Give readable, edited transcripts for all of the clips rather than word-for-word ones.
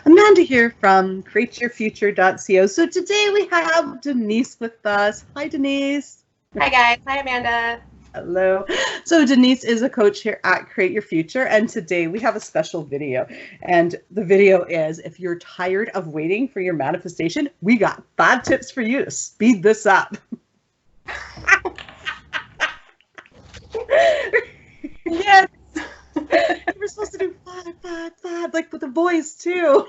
Amanda here from createyourfuture.co. So today we have Denise with us. Hi, Denise. Hi, guys. Hi, Amanda. Hello. So Denise is a coach here at Create Your Future, and today we have a special video. And the video is, if you're tired of waiting for your manifestation, we got 5 tips for you to speed this up. Yes. We're supposed to do 5, like with the voice too.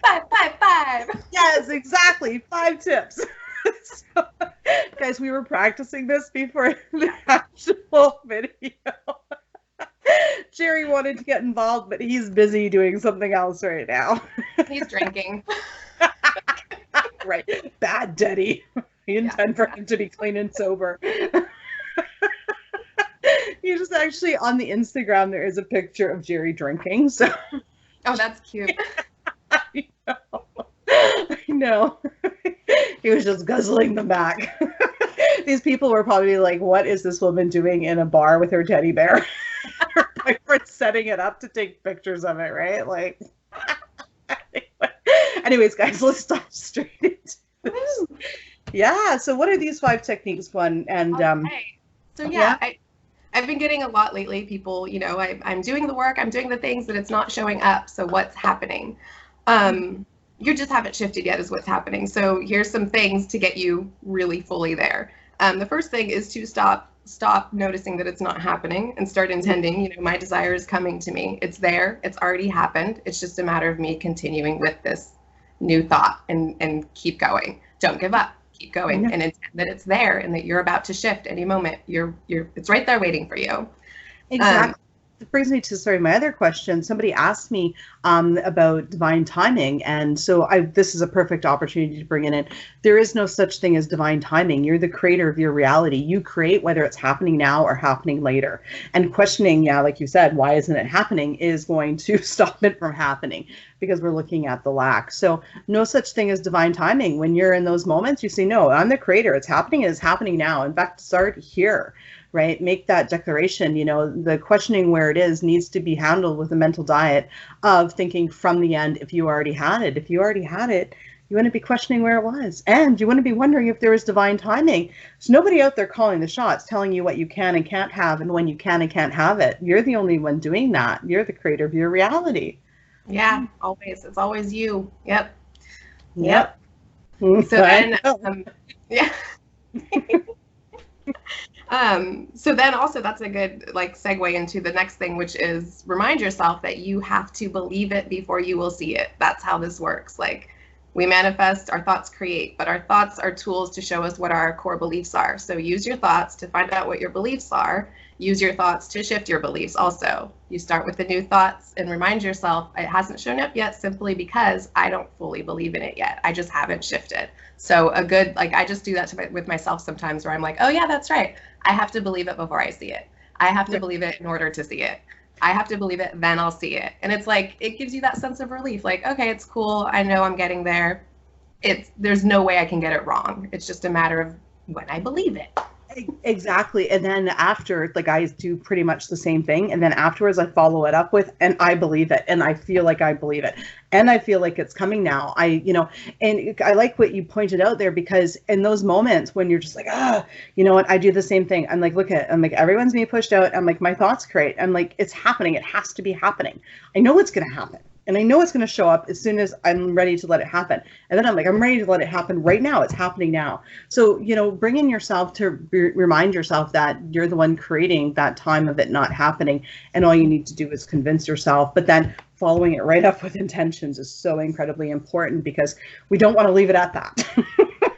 5, 5, 5. Yes, exactly. 5 tips. So, guys, we were practicing this before the actual video. Jerry wanted to get involved, but he's busy doing something else right now. He's drinking. Right. Bad daddy. We intend for him to be clean and sober. You just actually, on the Instagram, there is a picture of Jerry drinking. So. Oh, that's cute. I know. He was just guzzling them back. These people were probably like, what is this woman doing in a bar with her teddy bear? Her boyfriend's setting it up to take pictures of it, right? Like, anyways, guys, let's dive straight into this. Yeah, so what are these 5 techniques, one? And okay. So I've been getting a lot lately. People, I'm doing the work, I'm doing the things, but it's not showing up. So what's happening? You just haven't shifted yet is what's happening. So here's some things to get you really fully there. The first thing is to stop noticing that it's not happening and start intending, my desire is coming to me. It's there. It's already happened. It's just a matter of me continuing with this new thought and keep going. Don't give up. Keep going and intend that it's there and that you're about to shift any moment. It's right there waiting for you. Exactly. It brings me to, my other question. Somebody asked me about divine timing. And so this is a perfect opportunity to bring it in. There is no such thing as divine timing. You're the creator of your reality. You create whether it's happening now or happening later. And questioning, like you said, why isn't it happening is going to stop it from happening because we're looking at the lack. So no such thing as divine timing. When you're in those moments, you say, no, I'm the creator. It's happening and it's happening now. In fact, start here. Right? Make that declaration. The questioning where it is needs to be handled with a mental diet of thinking from the end. If you already had it, you wouldn't be questioning where it was. And you wouldn't be wondering if there was divine timing. There's nobody out there calling the shots, telling you what you can and can't have and when you can and can't have it. You're the only one doing that. You're the creator of your reality. Yeah, always. It's always you. Yep. So then, so then also that's a good segue into the next thing, which is remind yourself that you have to believe it before you will see it. That's how this works. We manifest, our thoughts create, but our thoughts are tools to show us what our core beliefs are. So use your thoughts to find out what your beliefs are. Use your thoughts to shift your beliefs also. You start with the new thoughts and remind yourself it hasn't shown up yet simply because I don't fully believe in it yet. I just haven't shifted. So a good, I just do that with myself sometimes where I'm like, oh yeah, that's right. I have to believe it before I see it. I have to believe it in order to see it. I have to believe it, then I'll see it. And it's it gives you that sense of relief. Okay, it's cool. I know I'm getting there. There's no way I can get it wrong. It's just a matter of when I believe it. Exactly. And then after, I do pretty much the same thing. And then afterwards I follow it up with, and I believe it. And I feel like I believe it. And I feel like it's coming now. And I like what you pointed out there, because in those moments when you're just you know what, I do the same thing. I'm everyone's being pushed out. I'm my thoughts create. I'm it's happening. It has to be happening. I know it's going to happen. And I know it's going to show up as soon as I'm ready to let it happen. And then I'm I'm ready to let it happen right now. It's happening now. So, bring in yourself to remind yourself that you're the one creating that time of it not happening. And all you need to do is convince yourself. But then following it right up with intentions is so incredibly important, because we don't want to leave it at that.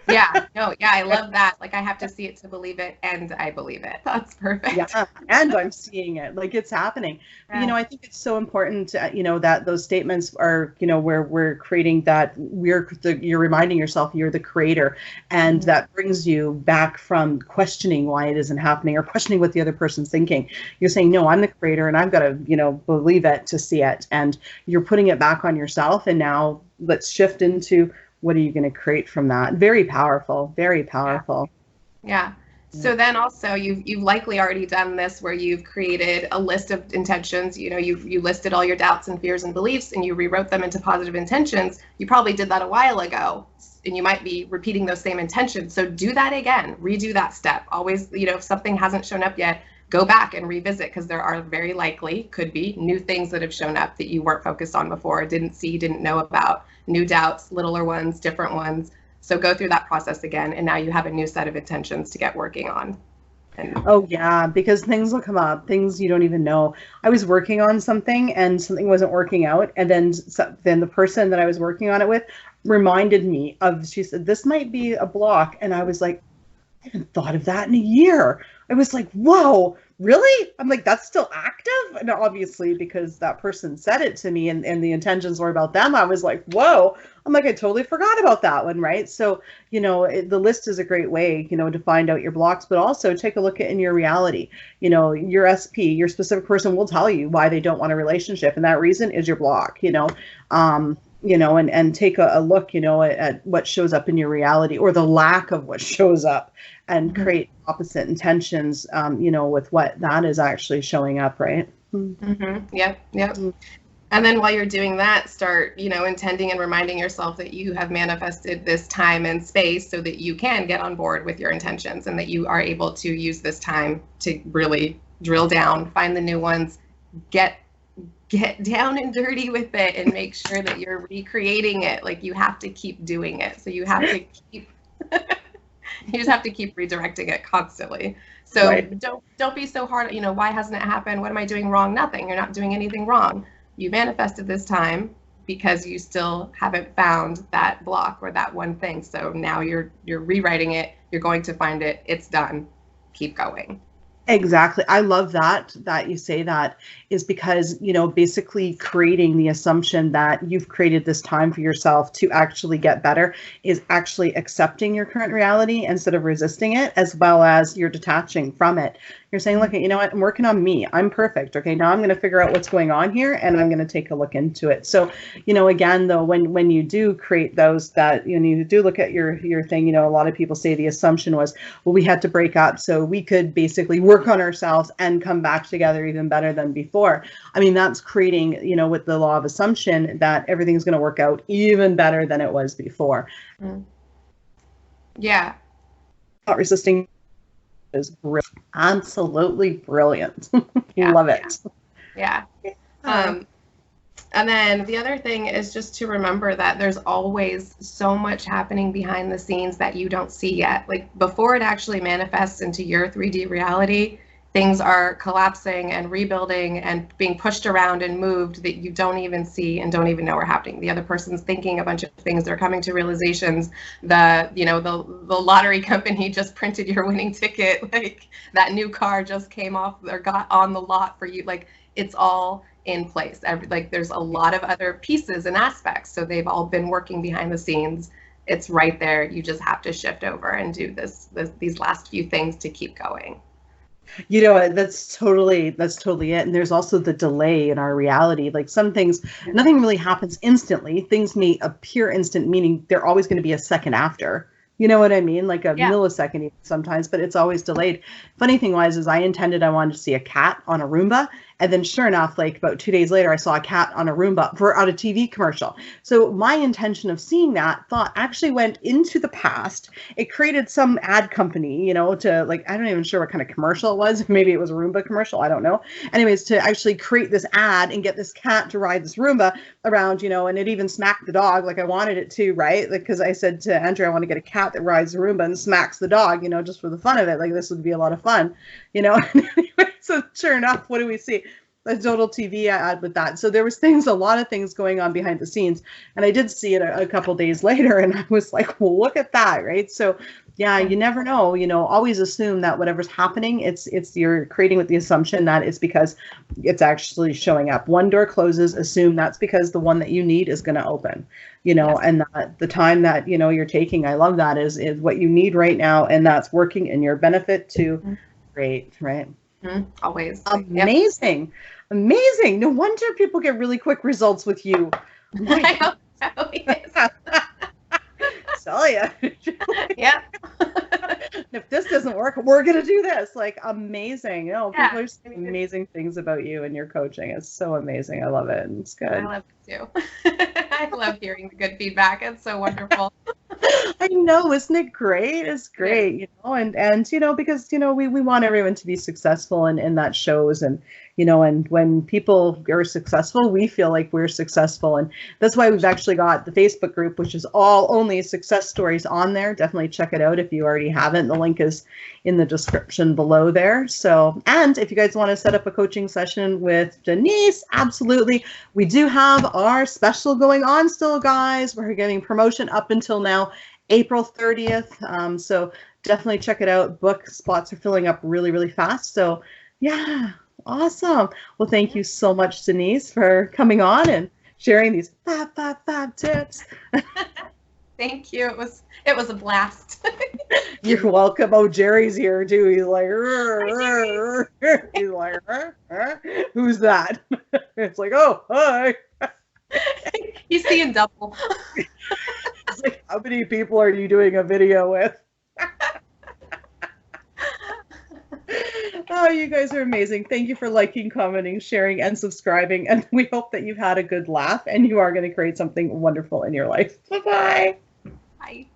I love that. I have to see it to believe it, and I believe it. That's perfect. Yeah, and I'm seeing it, it's happening. Yeah. I think it's so important, that those statements are, where we're creating that you're reminding yourself you're the creator, and that brings you back from questioning why it isn't happening or questioning what the other person's thinking. You're saying, no, I'm the creator, and I've got to, believe it to see it, and you're putting it back on yourself. And now let's shift into, what are you going to create from that? Very powerful, very powerful. Yeah. So then also you've likely already done this where you've created a list of intentions. You know, you listed all your doubts and fears and beliefs and you rewrote them into positive intentions. You probably did that a while ago and you might be repeating those same intentions. So do that again, redo that step. Always, you know, if something hasn't shown up yet, go back and revisit, because there are very likely, could be, new things that have shown up that you weren't focused on before, didn't see, didn't know about, new doubts, littler ones, different ones. So go through that process again, and now you have a new set of intentions to get working on. Oh yeah, because things will come up, things you don't even know. I was working on something and something wasn't working out, and then the person that I was working on it with reminded me of, she said, this might be a block, and I was like, I haven't thought of that in a year. I was like, whoa, really? I'm like, that's still active? And obviously, because that person said it to me and the intentions were about them, I was like, whoa. I'm like, I totally forgot about that one, right? So, you know, the list is a great way, you know, to find out your blocks, but also take a look at in your reality. You know, your SP, your specific person will tell you why they don't want a relationship, and that reason is your block, you know. And take a look, you know, at what shows up in your reality, or the lack of what shows up, and create opposite intentions, you know, with what that is actually showing up, right? Yep. And then while you're doing that, start, you know, intending and reminding yourself that you have manifested this time and space so that you can get on board with your intentions, and that you are able to use this time to really drill down, find the new ones, get down and dirty with it, and make sure that you're recreating it. Like, you have to keep doing it. So you have to keep you just have to keep redirecting it constantly. So right. Don't be so hard, you know, why hasn't it happened? What am I doing wrong? Nothing. You're not doing anything wrong. You manifested this time because you still haven't found that block or that one thing. So now you're rewriting it. You're going to find it. It's done. Keep going. Exactly. I love that you say that, is because, you know, basically creating the assumption that you've created this time for yourself to actually get better is actually accepting your current reality instead of resisting it, as well as you're detaching from it. You're saying, look, you know what, I'm working on me. I'm perfect. Okay, now I'm going to figure out what's going on here, and I'm going to take a look into it. So, you know, again, though, when you do create those, that, you know, you do look at your thing, you know, a lot of people say the assumption was, well, we had to break up so we could basically work on ourselves and come back together even better than before. I mean, that's creating, you know, with the law of assumption, that everything's going to work out even better than it was before. Yeah. Not resisting is absolutely brilliant. Love it. Yeah. And then the other thing is just to remember that there's always so much happening behind the scenes that you don't see yet. Like, before it actually manifests into your 3D reality, things are collapsing and rebuilding and being pushed around and moved that you don't even see and don't even know are happening. The other person's thinking a bunch of things. They're coming to realizations. The lottery company just printed your winning ticket. Like, that new car just came off or got on the lot for you. Like, it's all in place. Like, there's a lot of other pieces and aspects. So they've all been working behind the scenes. It's right there. You just have to shift over and do these last few things to keep going. You know, that's totally it. And there's also the delay in our reality. Like, some things, nothing really happens instantly. Things may appear instant, meaning they're always going to be a second after. You know what I mean? Like a millisecond sometimes, but it's always delayed. Funny thing was, I wanted to see a cat on a Roomba. And then sure enough, like about 2 days later, I saw a cat on a Roomba out a TV commercial. So my intention of seeing that thought actually went into the past. It created some ad company, you know, to, like, I don't even sure what kind of commercial it was. Maybe it was a Roomba commercial. I don't know. Anyways, to actually create this ad and get this cat to ride this Roomba around, you know, and it even smacked the dog like I wanted it to, right? Like, because I said to Andrea, I want to get a cat that rides the Roomba and smacks the dog, you know, just for the fun of it. Like, this would be a lot of fun, you know. Anyway, so sure enough, what do we see? A total TV ad with that. So there was a lot of things going on behind the scenes, and I did see it a couple days later, and I was like, well, look at that, right? So yeah, you never know, you know, always assume that whatever's happening, it's you're creating with the assumption that it's because it's actually showing up. One door closes, assume that's because the one that you need is going to open, you know, and the time that, you know, you're taking, I love that, is what you need right now, and that's working in your benefit to create, right? Always. Amazing. Amazing. No wonder people get really quick results with you. I hope so. Yes. Tell ya. Yeah. If this doesn't work, we're going to do this. Like, amazing. You know, Yeah, people are saying amazing things about you and your coaching. It's so amazing. I love it. And it's good. I love it too. I love hearing the good feedback. It's so wonderful. I know, isn't it great? It's great, you know, and you know, because you know, we want everyone to be successful, and that shows, and you know, and when people are successful, we feel like we're successful, and that's why we've actually got the Facebook group, which is all only success stories on there. Definitely check it out if you already haven't. The link is in the description below there. So, and if you guys want to set up a coaching session with Denise, absolutely. We do have our special going on still, guys. We're getting promotion up until now, April 30th. So definitely check it out. Book spots are filling up really, really fast. So yeah, awesome. Well, thank you so much, Denise, for coming on and sharing these five tips. Thank you. It was a blast. You're welcome. Oh, Jerry's here too. He's like, he's like, who's that? It's like, oh, hi. He's seeing double. It's like, how many people are you doing a video with? Oh, you guys are amazing. Thank you for liking, commenting, sharing, and subscribing. And we hope that you've had a good laugh and you are going to create something wonderful in your life. Bye-bye. Bye.